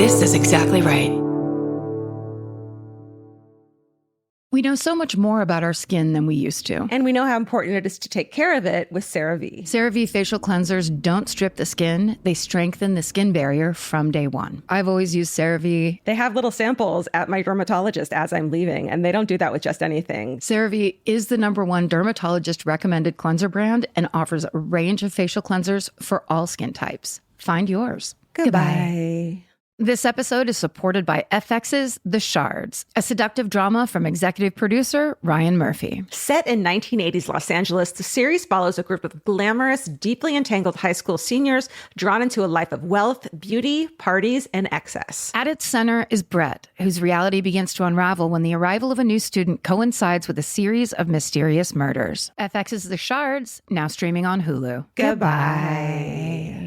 This is exactly right. We know so much more about our skin than we used to. And we know how important it is to take care of it with CeraVe. CeraVe facial cleansers don't strip the skin. They strengthen the skin barrier from day one. I've always used CeraVe. They have little samples at my dermatologist as I'm leaving, and they don't do that with just anything. CeraVe is the #1 dermatologist recommended cleanser brand and offers a range of facial cleansers for all skin types. Find yours. Goodbye. This episode is supported by FX's The Shards, a seductive drama from executive producer Ryan Murphy. Set in 1980s Los Angeles, the series follows a group of glamorous, deeply entangled high school seniors drawn into a life of wealth, beauty, parties, and excess. At its center is Brett, whose reality begins to unravel when the arrival of a new student coincides with a series of mysterious murders. FX's The Shards, now streaming on Hulu. Goodbye.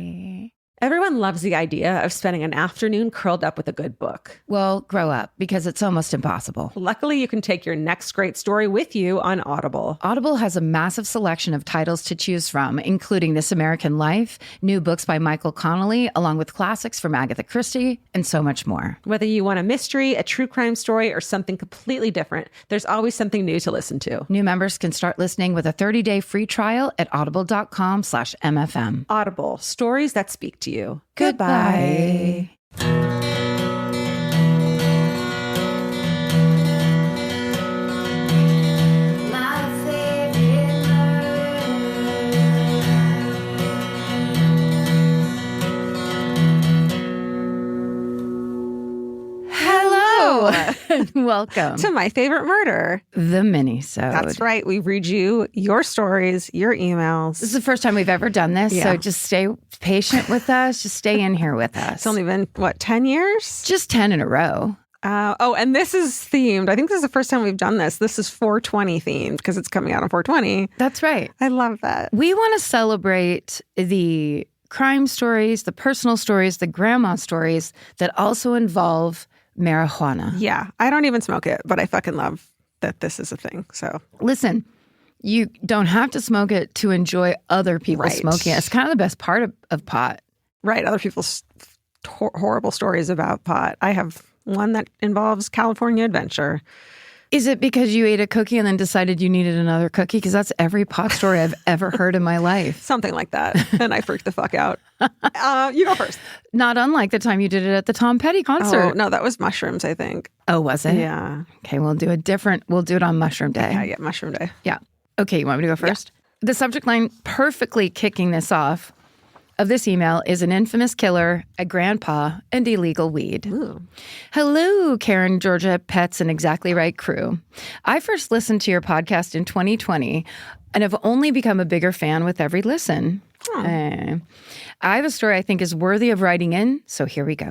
Everyone loves the idea of spending an afternoon curled up with a good book. Well, grow up, because it's almost impossible. Luckily, you can take your next great story with you on Audible. Audible has a massive selection of titles to choose from, including This American Life, new books by Michael Connelly, along with classics from Agatha Christie, and so much more. Whether you want a mystery, a true crime story, or something completely different, there's always something new to listen to. New members can start listening with a 30-day free trial at audible.com/MFM. Audible, stories that speak to you. Goodbye. And welcome to My Favorite Murder, the Minisode. That's right. We read you your stories, your emails. This is the first time we've ever done this, so just stay patient with us. Just stay in here with us. It's only been, 10 years? Just 10 in a row. And this is themed. I think this is the first time we've done this. This is 420 themed because it's coming out on 420. That's right. I love that. We want to celebrate the crime stories, the personal stories, the grandma stories that also involve marijuana. Yeah, I don't even smoke it, but I fucking love that this is a thing. So listen, you don't have to smoke it to enjoy other people smoking it. It's kind of the best part of pot. Right, other people's horrible stories about pot. I have one that involves California Adventure. Is it because you ate a cookie and then decided you needed another cookie? Because that's every pot story I've ever heard in my life. Something like that. And I freaked the fuck out. You go first. Not unlike the time you did it at the Tom Petty concert. Oh, no, that was mushrooms, I think. Oh, was it? Yeah. Okay, we'll do it on Mushroom Day. Yeah, Mushroom Day. Yeah. Okay, you want me to go first? Yeah. The subject line perfectly kicking this off of this email is an infamous killer, a grandpa, and illegal weed. Ooh. Hello, Karen, Georgia, Pets, and Exactly Right crew. I first listened to your podcast in 2020 and have only become a bigger fan with every listen. I have a story I think is worthy of writing in, so here we go.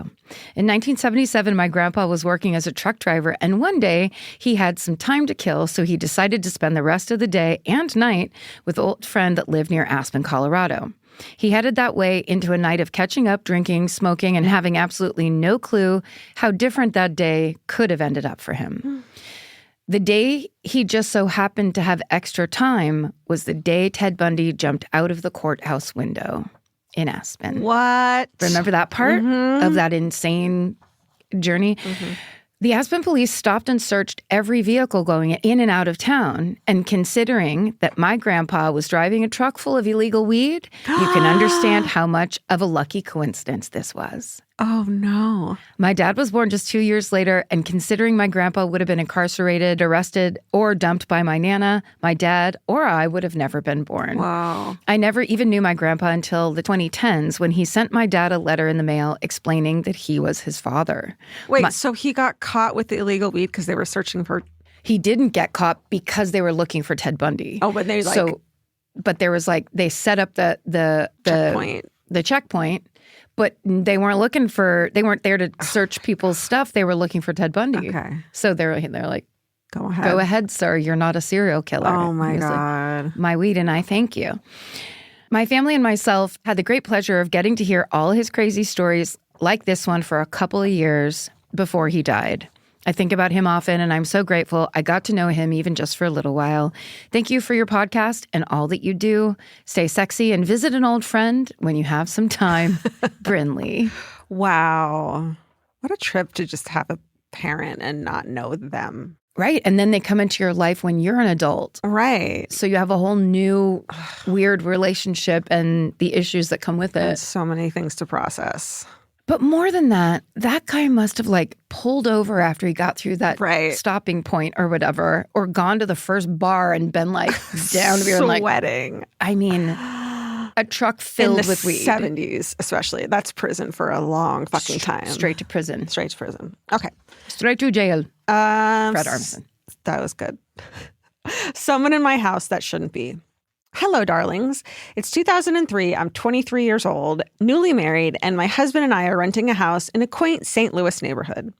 In 1977, my grandpa was working as a truck driver, and one day he had some time to kill, so he decided to spend the rest of the day and night with an old friend that lived near Aspen, Colorado. He headed that way into a night of catching up, drinking, smoking, and having absolutely no clue how different that day could have ended up for him. The day he just so happened to have extra time was the day Ted Bundy jumped out of the courthouse window in Aspen. What? Remember that part of that insane journey? Mm-hmm. The Aspen police stopped and searched every vehicle going in and out of town. And considering that my grandpa was driving a truck full of illegal weed, you can understand how much of a lucky coincidence this was. Oh, no. My dad was born just 2 years later, and considering my grandpa would have been incarcerated, arrested, or dumped by my Nana, my dad or I would have never been born. Wow. I never even knew my grandpa until the 2010s when he sent my dad a letter in the mail explaining that he was his father. Wait, so he got caught with the illegal weed because they were searching for... He didn't get caught because they were looking for Ted Bundy. Oh, but they but there was they set up the checkpoint. The checkpoint. But they weren't there to search people's stuff. They were looking for Thad Bundy. Okay. So they're like, Go ahead, sir. You're not a serial killer. Oh, my God. Like, my weed and I thank you. My family and myself had the great pleasure of getting to hear all his crazy stories like this one for a couple of years before he died. I think about him often, and I'm so grateful I got to know him even just for a little while. Thank you for your podcast and all that you do. Stay sexy and visit an old friend when you have some time. Brinley. Wow. What a trip to just have a parent and not know them. Right. And then they come into your life when you're an adult. Right. So you have a whole new weird relationship and the issues that come with it. And so many things to process. But more than that, that guy must have like pulled over after he got through that stopping point or whatever, or gone to the first bar and been like down to beer and like sweating. I mean, a truck filled with weed. In the 70s, especially. That's prison for a long fucking time. Straight to prison. Straight to prison. Okay. Straight to jail. Fred Armisen. That was good. Someone in my house that shouldn't be. Hello, darlings. It's 2003. I'm 23 years old, newly married, and my husband and I are renting a house in a quaint St. Louis neighborhood.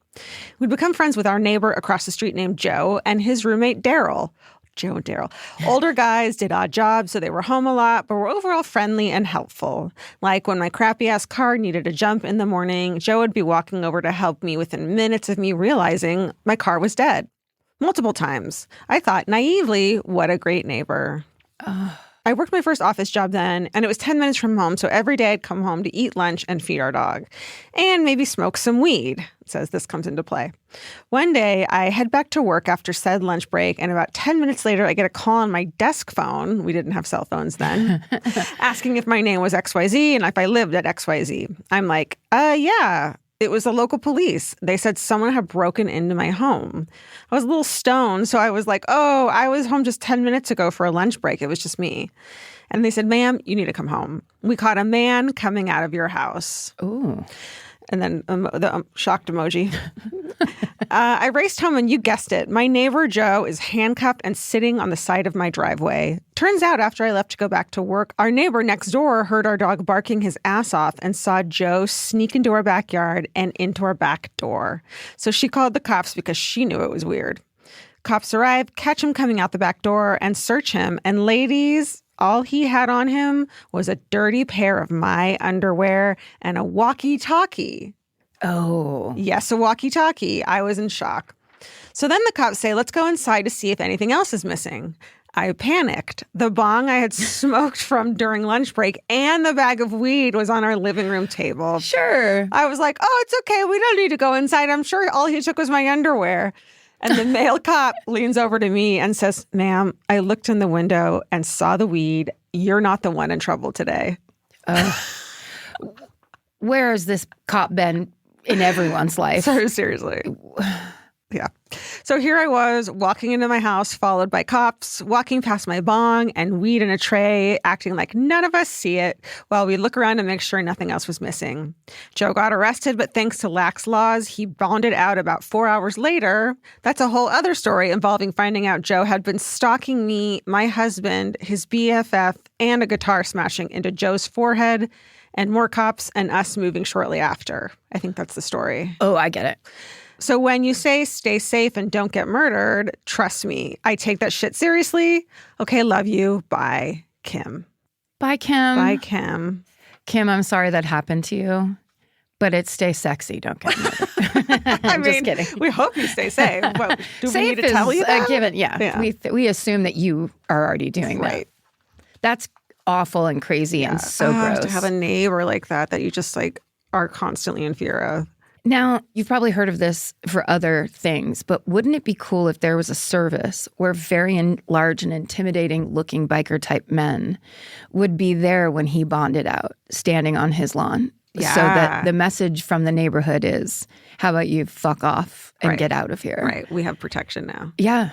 We'd become friends with our neighbor across the street named Joe and his roommate, Daryl. Joe and Daryl. Older guys, did odd jobs, so they were home a lot, but were overall friendly and helpful. Like when my crappy-ass car needed a jump in the morning, Joe would be walking over to help me within minutes of me realizing my car was dead. Multiple times. I thought naively, what a great neighbor. I worked my first office job then, and it was 10 minutes from home, so every day I'd come home to eat lunch and feed our dog. And maybe smoke some weed, says this comes into play. One day, I head back to work after said lunch break, and about 10 minutes later, I get a call on my desk phone, we didn't have cell phones then, asking if my name was XYZ and if I lived at XYZ. I'm like, yeah. It was the local police. They said someone had broken into my home. I was a little stoned, so I was like, oh, I was home just 10 minutes ago for a lunch break. It was just me. And they said, ma'am, you need to come home. We caught a man coming out of your house. Ooh. And then the shocked emoji. I raced home and you guessed it. My neighbor, Joe, is handcuffed and sitting on the side of my driveway. Turns out after I left to go back to work, our neighbor next door heard our dog barking his ass off and saw Joe sneak into our backyard and into our back door. So she called the cops because she knew it was weird. Cops arrive, catch him coming out the back door, and search him. And ladies, all he had on him was a dirty pair of my underwear and a walkie-talkie. Oh. Yes, a walkie-talkie. I was in shock. So then the cops say, let's go inside to see if anything else is missing. I panicked. The bong I had smoked from during lunch break and the bag of weed was on our living room table. Sure. I was like, oh, it's okay. We don't need to go inside. I'm sure all he took was my underwear. And the male cop leans over to me and says, ma'am, I looked in the window and saw the weed. You're not the one in trouble today. Where has this cop been in everyone's life? So seriously. Yeah. So here I was walking into my house, followed by cops, walking past my bong and weed in a tray, acting like none of us see it while we look around to make sure nothing else was missing. Joe got arrested, but thanks to lax laws, he bonded out about 4 hours later. That's a whole other story involving finding out Joe had been stalking me, my husband, his BFF, and a guitar smashing into Joe's forehead, and more cops and us moving shortly after. I think that's the story. Oh, I get it. So when you say stay safe and don't get murdered, trust me, I take that shit seriously. Okay, love you. Bye, Kim. Bye, Kim. Bye, Kim. Kim, I'm sorry that happened to you, but it's stay sexy, don't get murdered. I'm just kidding. We hope you stay safe. Well, do we need to tell you that? Given, yeah. We assume that you are already doing that. That's awful and crazy and so gross. To have a neighbor like that you just like are constantly in fear of. Now, you've probably heard of this for other things, but wouldn't it be cool if there was a service where very large and intimidating looking biker type men would be there when he bonded out, standing on his lawn? Yeah. So that the message from the neighborhood is, how about you fuck off and get out of here? Right. We have protection now. Yeah.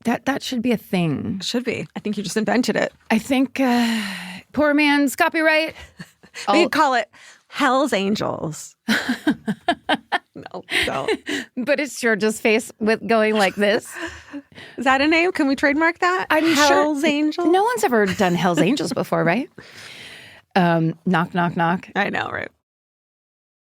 That should be a thing. It should be. I think you just invented it. I think poor man's copyright. We call it Hell's Angels. No. But it's Georgia's face with going like this. Is that a name? Can we trademark that? I'm Hell's sure. Angels? No one's ever done Hell's Angels before, right? Knock, knock, knock. I know, right?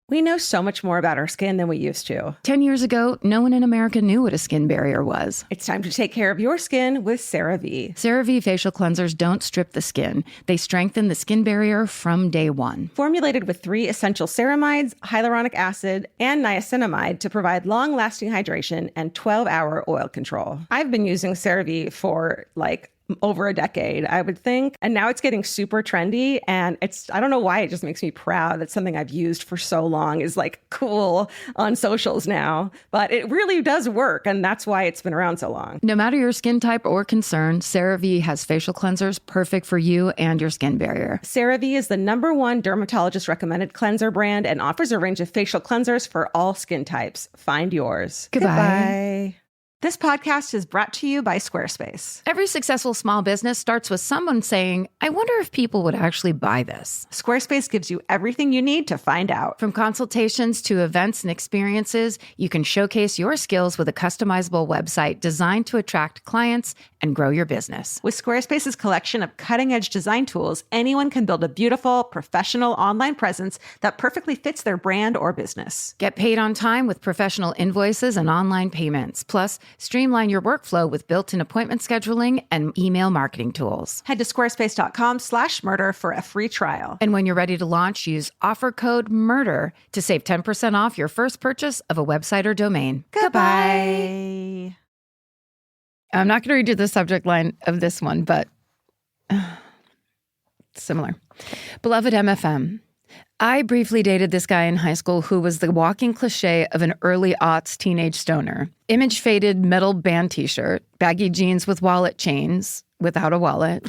We know so much more about our skin than we used to. 10 years ago, no one in America knew what a skin barrier was. It's time to take care of your skin with CeraVe. CeraVe facial cleansers don't strip the skin. They strengthen the skin barrier from day one. Formulated with 3 essential ceramides, hyaluronic acid, and niacinamide to provide long-lasting hydration and 12-hour oil control. I've been using CeraVe for over a decade, I would think. And now it's getting super trendy. And I don't know why, it just makes me proud that something I've used for so long is like cool on socials now. But it really does work. And that's why it's been around so long. No matter your skin type or concern, CeraVe has facial cleansers perfect for you and your skin barrier. CeraVe is the #1 dermatologist recommended cleanser brand and offers a range of facial cleansers for all skin types. Find yours. Goodbye. This podcast is brought to you by Squarespace. Every successful small business starts with someone saying, I wonder if people would actually buy this. Squarespace gives you everything you need to find out. From consultations to events and experiences, you can showcase your skills with a customizable website designed to attract clients and grow your business. With Squarespace's collection of cutting-edge design tools, anyone can build a beautiful, professional online presence that perfectly fits their brand or business. Get paid on time with professional invoices and online payments. Plus, streamline your workflow with built-in appointment scheduling and email marketing tools. Head to squarespace.com/murder for a free trial. And when you're ready to launch, use offer code MURDER to save 10% off your first purchase of a website or domain. Goodbye. I'm not going to redo the subject line of this one, but similar. Beloved MFM, I briefly dated this guy in high school who was the walking cliche of an early aughts teenage stoner. Image-faded metal band t-shirt, baggy jeans with wallet chains, without a wallet,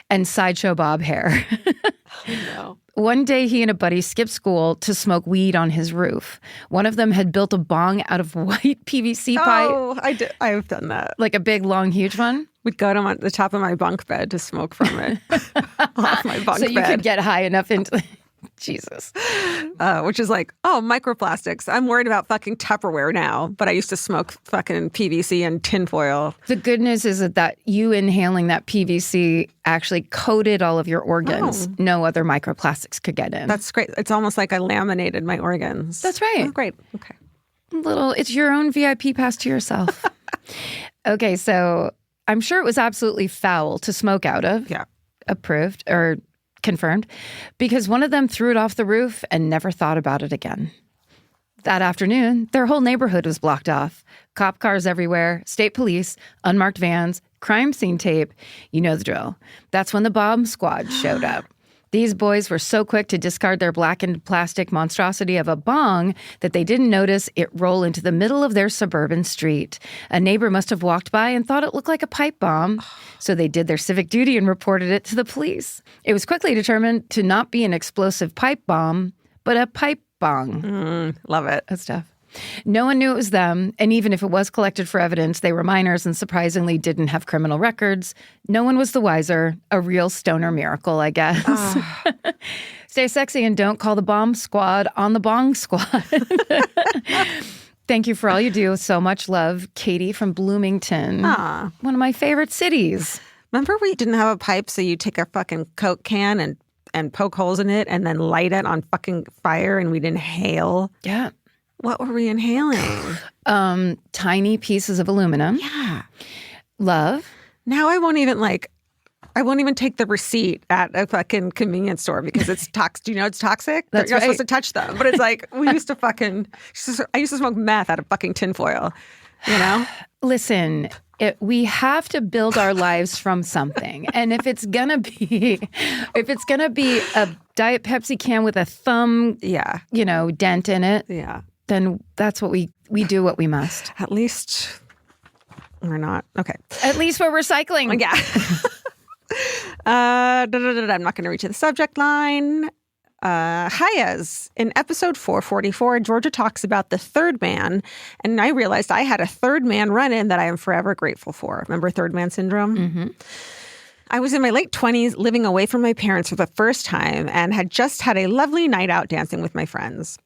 and sideshow bob hair. Oh, no. One day, he and a buddy skipped school to smoke weed on his roof. One of them had built a bong out of white PVC pipe. Oh, I've done that. Like a big, long, huge one? We'd go to the top of my bunk bed to smoke from it. Off my bunk bed. So you could get high enough into... Jesus. Which is like, microplastics. I'm worried about fucking Tupperware now, but I used to smoke fucking PVC and tinfoil. The good news is that you inhaling that PVC actually coated all of your organs. Oh. No other microplastics could get in. That's great. It's almost like I laminated my organs. That's right. Oh, great. Okay. It's your own VIP pass to yourself. Okay, so I'm sure it was absolutely foul to smoke out of. Yeah. Approved or confirmed, because one of them threw it off the roof and never thought about it again. That afternoon, their whole neighborhood was blocked off. Cop cars everywhere, state police, unmarked vans, crime scene tape. You know the drill. That's when the bomb squad showed up. These boys were so quick to discard their blackened plastic monstrosity of a bong that they didn't notice it roll into the middle of their suburban street. A neighbor must have walked by and thought it looked like a pipe bomb. So they did their civic duty and reported it to the police. It was quickly determined to not be an explosive pipe bomb, but a pipe bong. Love it. That stuff. No one knew it was them, and even if it was collected for evidence, they were minors and surprisingly didn't have criminal records. No one was the wiser. A real stoner miracle, I guess. Stay sexy and don't call the bomb squad on the bong squad. Thank you for all you do. So much love. Katie from Bloomington. One of my favorite cities. Remember we didn't have a pipe, so you take a fucking Coke can and poke holes in it and then light it on fucking fire and we'd inhale? Yeah. What were we inhaling? Tiny pieces of aluminum. Yeah. Love. Now I won't even take the receipt at a fucking convenience store because it's toxic. Do you know it's toxic? That's You're right. supposed to touch them. But it's like, I used to smoke meth out of fucking tinfoil, you know? Listen, we have to build our lives from something. And if it's gonna be a Diet Pepsi can with a thumb, dent in it, then that's what we do what we must. At least we're not. Okay. At least we're recycling. Yeah. I'm not going to reach the subject line. Hayes. In episode 444, Georgia talks about the third man, and I realized I had a third man run-in that I am forever grateful for. Remember third man syndrome? Mm-hmm. I was in my late 20s, living away from my parents for the first time, and had just had a lovely night out dancing with my friends.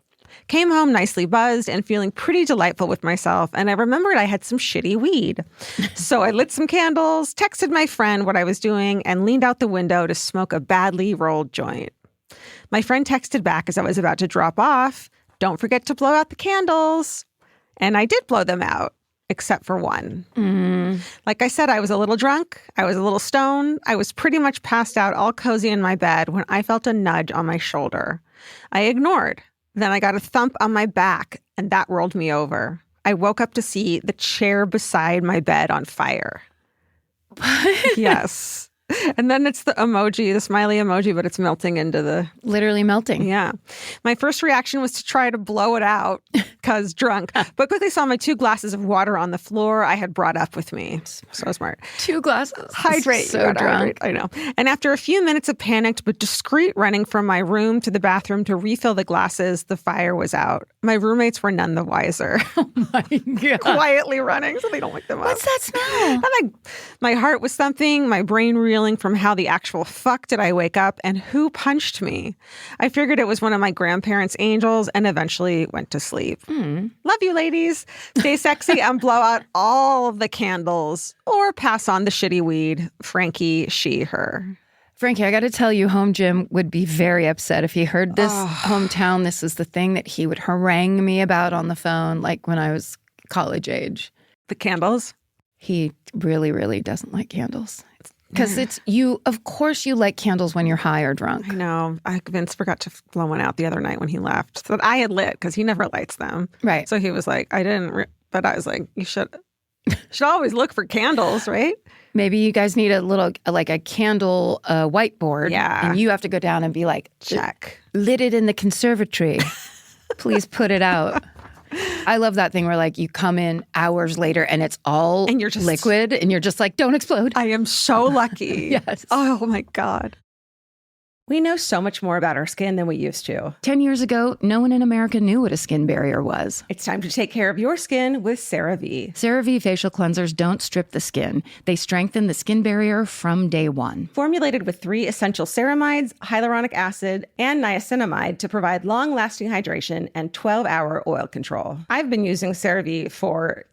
Came home nicely buzzed and feeling pretty delightful with myself, and I remembered I had some shitty weed. So I lit some candles, texted my friend what I was doing, and leaned out the window to smoke a badly rolled joint. My friend texted back as I was about to drop off, "Don't forget to blow out the candles." And I did blow them out, except for one. Like I said, I was a little drunk. I was a little stoned. I was pretty much passed out, all cozy in my bed, when I felt a nudge on my shoulder. I ignored. Then I got a thump on my back, and that rolled me over. I woke up to see the chair beside my bed on fire. Yes. And then it's the emoji, the smiley emoji, but it's melting into the... Literally melting. Yeah. My first reaction was to try to blow it out because drunk. But quickly saw my 2 glasses of water on the floor I had brought up with me. So smart. 2 glasses. Hydrate. So drunk. Hydrate. I know. And after a few minutes of panicked but discreet running from my room to the bathroom to refill the glasses, the fire was out. My roommates were none the wiser. Oh my God. Quietly running so they don't wake them up. What's that smell? And my heart was thumping, my brain reeling from how the actual fuck did I wake up and who punched me. I figured it was one of my grandparents' angels and eventually went to sleep. Love you, ladies. Stay sexy and blow out all of the candles or pass on the shitty weed. Frankie, she, her. Frankie, I got to tell you, Home Jim would be very upset if he heard this hometown. This is the thing that he would harangue me about on the phone, like when I was college age. The candles? He really, really doesn't like candles. Because it's you, of course you like candles when you're high or drunk. I know. Vince forgot to blow one out the other night when he left that I had lit because he never lights them. Right. So he was like, I didn't, but I was like, you should always look for candles, right? Maybe you guys need a little, like a candle whiteboard. Yeah. And you have to go down and be like, check. Lit it in the conservatory. Please put it out. I love that thing where like you come in hours later and it's all and you're just liquid and you're just like, don't explode. I am so lucky. Yes. Oh my God. We know so much more about our skin than we used to. 10 years ago, no one in America knew what a skin barrier was. It's time to take care of your skin with CeraVe. CeraVe facial cleansers don't strip the skin. They strengthen the skin barrier from day one. Formulated with 3 essential ceramides, hyaluronic acid, and niacinamide to provide long-lasting hydration and 12-hour oil control. I've been using CeraVe for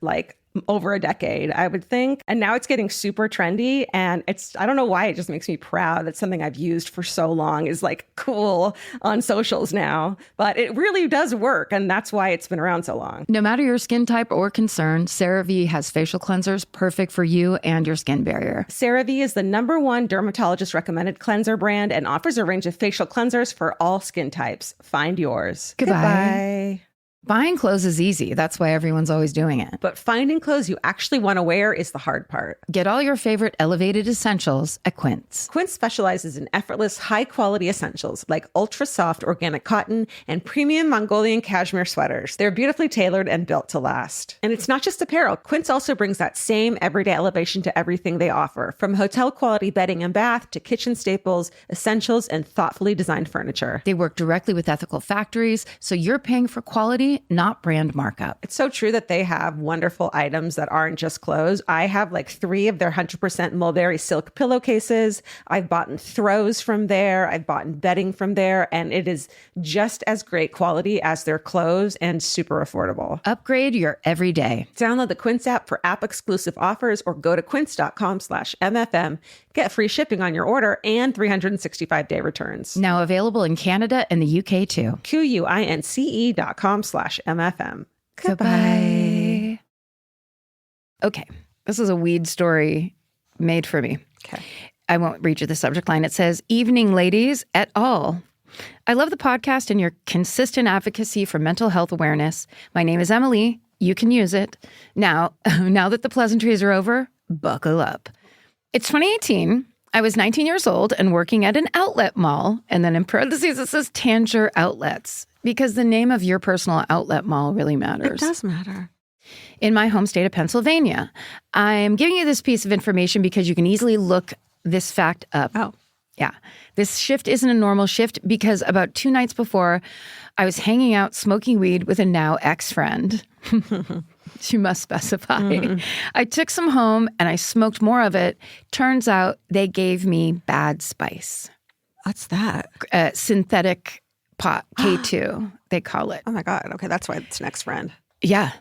over a decade, I would think. And now it's getting super trendy. And I don't know why, it just makes me proud that something I've used for so long is like cool on socials now. But it really does work. And that's why it's been around so long. No matter your skin type or concern, CeraVe has facial cleansers perfect for you and your skin barrier. CeraVe is the #1 dermatologist recommended cleanser brand and offers a range of facial cleansers for all skin types. Find yours. Goodbye. Buying clothes is easy. That's why everyone's always doing it. But finding clothes you actually want to wear is the hard part. Get all your favorite elevated essentials at Quince. Quince specializes in effortless, high-quality essentials like ultra-soft organic cotton and premium Mongolian cashmere sweaters. They're beautifully tailored and built to last. And it's not just apparel. Quince also brings that same everyday elevation to everything they offer, from hotel-quality bedding and bath to kitchen staples, essentials, and thoughtfully designed furniture. They work directly with ethical factories, so you're paying for quality, not brand markup. It's so true that they have wonderful items that aren't just clothes. I have 3 of their 100% mulberry silk pillowcases. I've bought throws from there. I've bought bedding from there. And it is just as great quality as their clothes and super affordable. Upgrade your everyday. Download the Quince app for app-exclusive offers or go to quince.com/MFM. Get free shipping on your order and 365-day returns. Now available in Canada and the UK too. QUINCE.com/MFM. Goodbye. Okay. This is a weed story made for me. Okay. I won't read you the subject line. It says, "Evening, ladies, et al. I love the podcast and your consistent advocacy for mental health awareness. My name is Emily. You can use it. Now that the pleasantries are over, buckle up. It's 2018. I was 19 years old and working at an outlet mall. And then in parentheses, it says Tanger Outlets, because the name of your personal outlet mall really matters. It does matter. In my home state of Pennsylvania. I'm giving you this piece of information because you can easily look this fact up. Oh. Yeah. This shift isn't a normal shift because about 2 nights before, I was hanging out smoking weed with a now ex-friend. She must specify. Mm-hmm. I took some home and I smoked more of it. Turns out they gave me bad spice. What's that? Synthetic pot, K2, they call it. Oh my God. Okay, that's why it's an ex-friend. Yeah.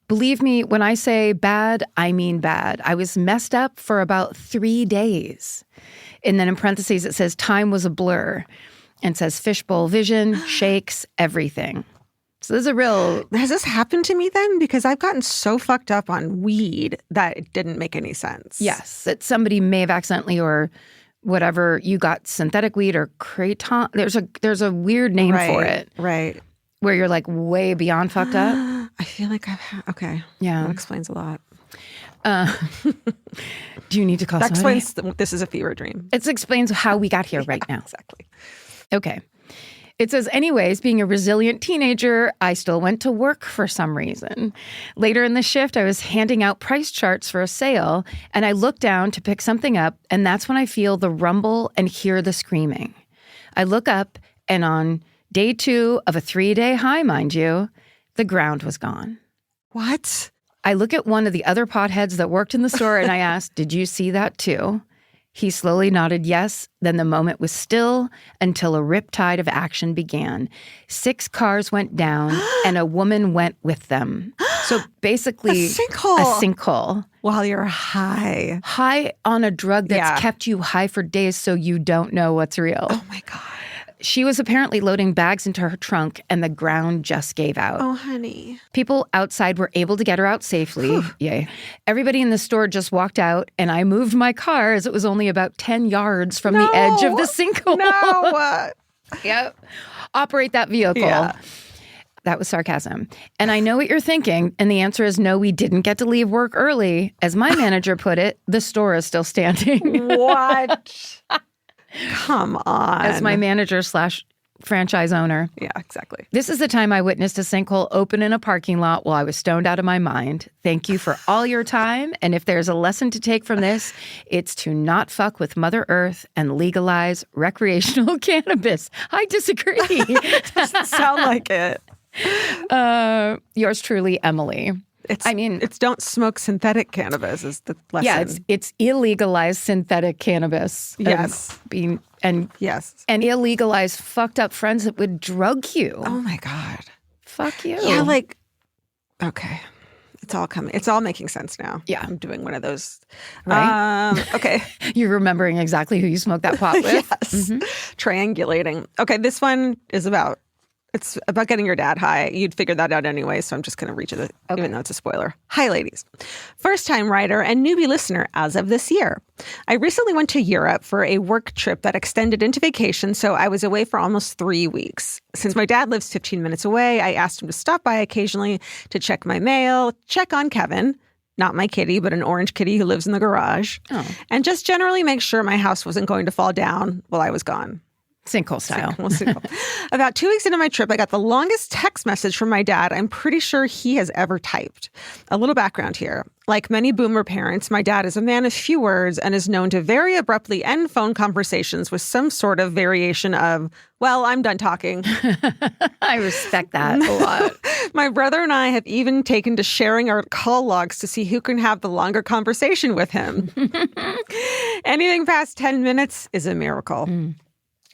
Believe me, when I say bad, I mean bad. I was messed up for about 3 days. And then in parentheses, it says time was a blur. And it says fishbowl vision, shakes, everything. So this is a real... Has this happened to me then? Because I've gotten so fucked up on weed that it didn't make any sense. Yes, that somebody may have accidentally or whatever, you got synthetic weed or kratom. There's a weird name for it. Right. Where you're like way beyond fucked up. I feel like I've had... Okay. Yeah. That explains a lot. Do you need to call That somebody? explains this is a fever dream. It explains how we got here right now. Exactly. Okay. It says, anyways, being a resilient teenager, I still went to work for some reason. Later in the shift, I was handing out price charts for a sale, and I look down to pick something up, and that's when I feel the rumble and hear the screaming. I look up, and on day 2 of a 3-day high, mind you, the ground was gone. What? I look at one of the other potheads that worked in the store, and I ask, did you see that too? He slowly nodded yes. Then the moment was still until a riptide of action began. 6 cars went down and a woman went with them. So basically, A sinkhole. While you're high. High on a drug that's Yeah. kept you high for days so you don't know what's real. Oh my God. She was apparently loading bags into her trunk and the ground just gave out. Oh, honey. People outside were able to get her out safely. Yay. Everybody in the store just walked out, and I moved my car as it was only about 10 yards from the edge of the sinkhole. No. Yep. Operate that vehicle. Yeah. That was sarcasm. And I know what you're thinking. And the answer is no, we didn't get to leave work early. As my manager put it, the store is still standing. What? Come on. As my manager / franchise owner. Yeah, exactly. This is the time I witnessed a sinkhole open in a parking lot while I was stoned out of my mind. Thank you for all your time. And if there's a lesson to take from this, it's to not fuck with Mother Earth and legalize recreational cannabis. I disagree. Doesn't sound like it. Yours truly, Emily. It's don't smoke synthetic cannabis is the lesson. Yeah, it's illegalized synthetic cannabis. Yes. Yes. And illegalized fucked up friends that would drug you. Oh my God. Fuck you. Yeah, okay. It's all making sense now. Yeah. I'm doing one of those. Right? Okay. You're remembering exactly who you smoked that pot with? Yes. Triangulating. Okay, this one is about getting your dad high. You'd figure that out anyway, so I'm just going to read it, even though it's a spoiler. Hi, ladies. First-time writer and newbie listener as of this year. I recently went to Europe for a work trip that extended into vacation, so I was away for almost 3 weeks. Since my dad lives 15 minutes away, I asked him to stop by occasionally to check my mail, check on Kevin, not my kitty, but an orange kitty who lives in the garage, and just generally make sure my house wasn't going to fall down while I was gone. Sinkhole style. Sinkhole. About 2 weeks into my trip, I got the longest text message from my dad I'm pretty sure he has ever typed. A little background here. Like many boomer parents, my dad is a man of few words and is known to very abruptly end phone conversations with some sort of variation of, well, I'm done talking. I respect that a lot. My brother and I have even taken to sharing our call logs to see who can have the longer conversation with him. Anything past 10 minutes is a miracle.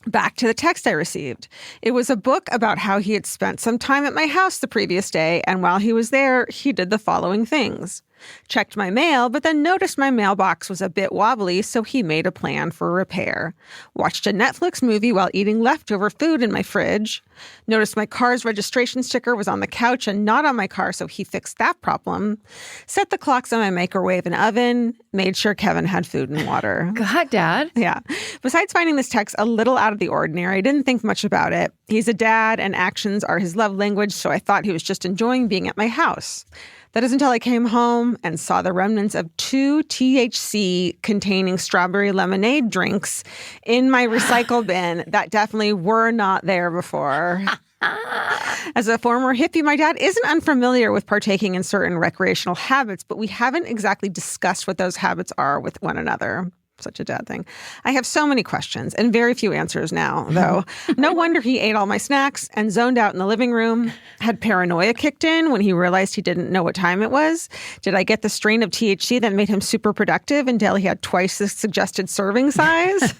Back to the text I received. It was a book about how he had spent some time at my house the previous day, and while he was there, he did the following things. Checked my mail, but then noticed my mailbox was a bit wobbly, so he made a plan for repair. Watched a Netflix movie while eating leftover food in my fridge. Noticed my car's registration sticker was on the couch and not on my car, so he fixed that problem. Set the clocks on my microwave and oven. Made sure Kevin had food and water. God, Dad. Yeah. Besides finding this text a little out of the ordinary, I didn't think much about it. He's a dad and actions are his love language, so I thought he was just enjoying being at my house. That is until I came home and saw the remnants of 2 THC-containing strawberry lemonade drinks in my recycle bin that definitely were not there before. As a former hippie, my dad isn't unfamiliar with partaking in certain recreational habits, but we haven't exactly discussed what those habits are with one another. Such a dad thing. I have so many questions and very few answers now, though. No wonder he ate all my snacks and zoned out in the living room. Had paranoia kicked in when he realized he didn't know what time it was? Did I get the strain of THC that made him super productive until he had twice the suggested serving size?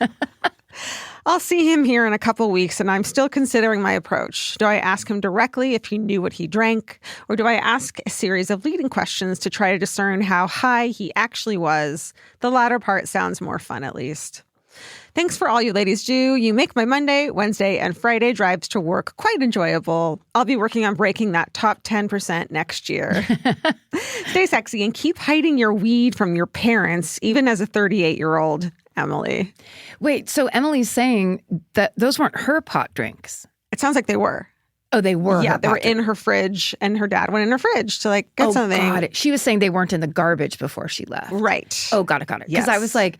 I'll see him here in a couple weeks, and I'm still considering my approach. Do I ask him directly if he knew what he drank, or do I ask a series of leading questions to try to discern how high he actually was? The latter part sounds more fun, at least. Thanks for all you ladies do. You make my Monday, Wednesday, and Friday drives to work quite enjoyable. I'll be working on breaking that top 10% next year. Stay sexy and keep hiding your weed from your parents, even as a 38-year-old. Emily. Wait, so Emily's saying that those weren't her pot drinks. It sounds like they were. Oh, they were. Yeah, her they were pocket. in her fridge, and her dad went in her fridge to like get something. Got it. She was saying they weren't in the garbage before she left. Right. Oh, got it. Because I was like,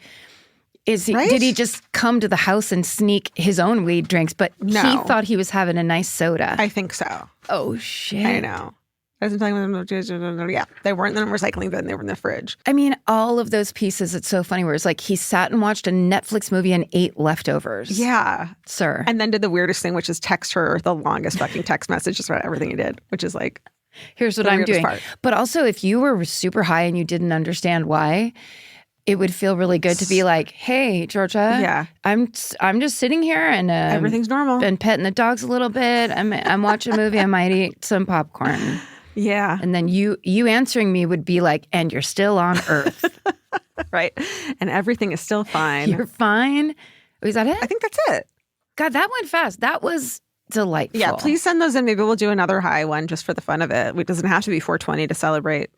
Right? did he just come to the house and sneak his own weed drinks? But No. he thought he was having a nice soda. I think so. Oh, shit. I know. I was telling them, yeah, they weren't in the recycling bin, they were in the fridge. I mean, all of those pieces, it's so funny where it's like he sat and watched a Netflix movie and ate leftovers. Yeah. Sir. And then did the weirdest thing, which is text her the longest fucking text message just about everything he did, which is like, here's what the I'm weirdest doing. part. But also, if you were super high and you didn't understand why, it would feel really good to be like, hey, Georgia, Yeah. I'm just sitting here and everything's normal. been petting the dogs a little bit. I'm watching a movie. I might eat some popcorn. Yeah. And then you answering me would be like, and you're still on Earth. Right. And everything is still fine. You're fine. Was that it? I think that's it. God, that went fast. That was delightful. Yeah, please send those in. Maybe we'll do another high one just for the fun of it. It doesn't have to be 420 to celebrate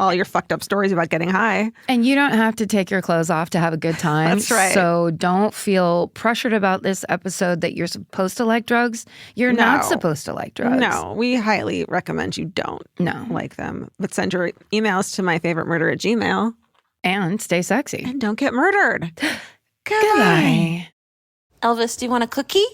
all your fucked up stories about getting high. And you don't have to take your clothes off to have a good time. That's right. So don't feel pressured about this episode that you're supposed to like drugs. You're not supposed to like drugs. No, we highly recommend you don't like them. But send your emails to myfavoritemurder@gmail.com. And stay sexy. And don't get murdered. Goodbye. Elvis, do you want a cookie?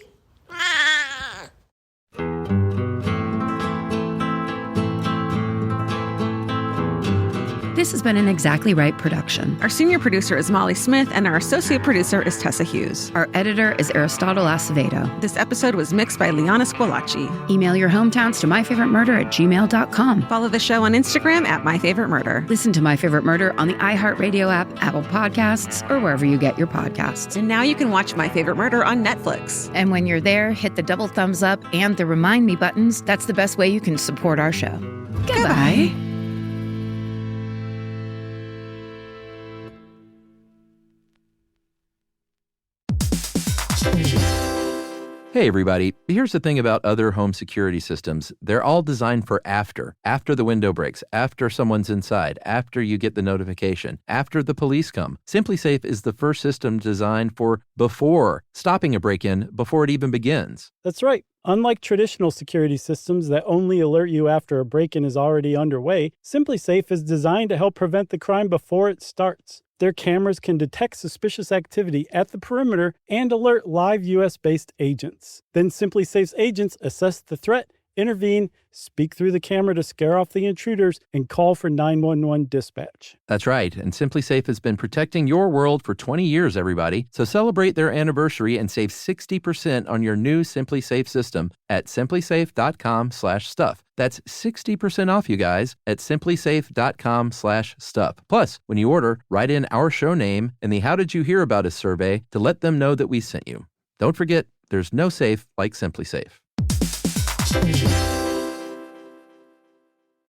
This has been an Exactly Right production. Our senior producer is Molly Smith, and our associate producer is Tessa Hughes. Our editor is Aristotle Acevedo. This episode was mixed by Liana Squilacci. Email your hometowns to myfavoritemurder@gmail.com. Follow the show on Instagram @myfavoritemurder. Listen to My Favorite Murder on the iHeartRadio app, Apple Podcasts, or wherever you get your podcasts. And now you can watch My Favorite Murder on Netflix. And when you're there, hit the double thumbs up and the remind me buttons. That's the best way you can support our show. Goodbye. Hey everybody, here's the thing about other home security systems. They're all designed for after the window breaks, after someone's inside, after you get the notification, after the police come. SimpliSafe is the first system designed for before, stopping a break-in before it even begins. That's right. Unlike traditional security systems that only alert you after a break-in is already underway, SimpliSafe is designed to help prevent the crime before it starts. Their cameras can detect suspicious activity at the perimeter and alert live U.S.-based agents. Then SimpliSafe's agents assess the threat, intervene, speak through the camera to scare off the intruders, and call for 911 dispatch. That's right, and SimpliSafe has been protecting your world for 20 years, everybody. So celebrate their anniversary and save 60% on your new SimpliSafe system at simplisafe.com/stuff. That's 60% off, you guys, at simplisafe.com/stuff. Plus, when you order, write in our show name and the How Did You Hear About Us survey to let them know that we sent you. Don't forget, there's no safe like SimpliSafe.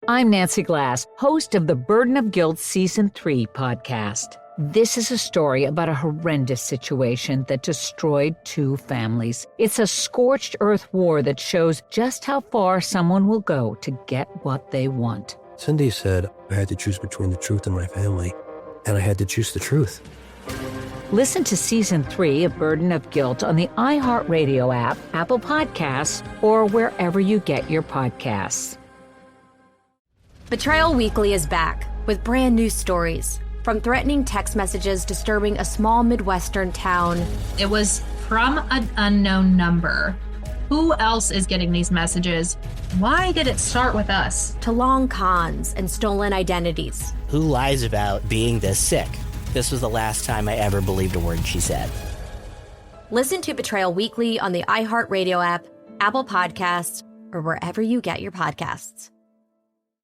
I'm Nancy Glass, host of the Burden of Guilt Season 3 podcast. This is a story about a horrendous situation that destroyed 2 families. It's a scorched earth war that shows just how far someone will go to get what they want. Cindy said I had to choose between the truth and my family, and I had to choose the truth. Listen to Season 3 of Burden of Guilt on the iHeartRadio app, Apple Podcasts, or wherever you get your podcasts. Betrayal Weekly is back with brand new stories. From threatening text messages disturbing a small Midwestern town. It was from an unknown number. Who else is getting these messages? Why did it start with us? To long cons and stolen identities. Who lies about being this sick? This was the last time I ever believed a word she said. Listen to Betrayal Weekly on the iHeartRadio app, Apple Podcasts, or wherever you get your podcasts.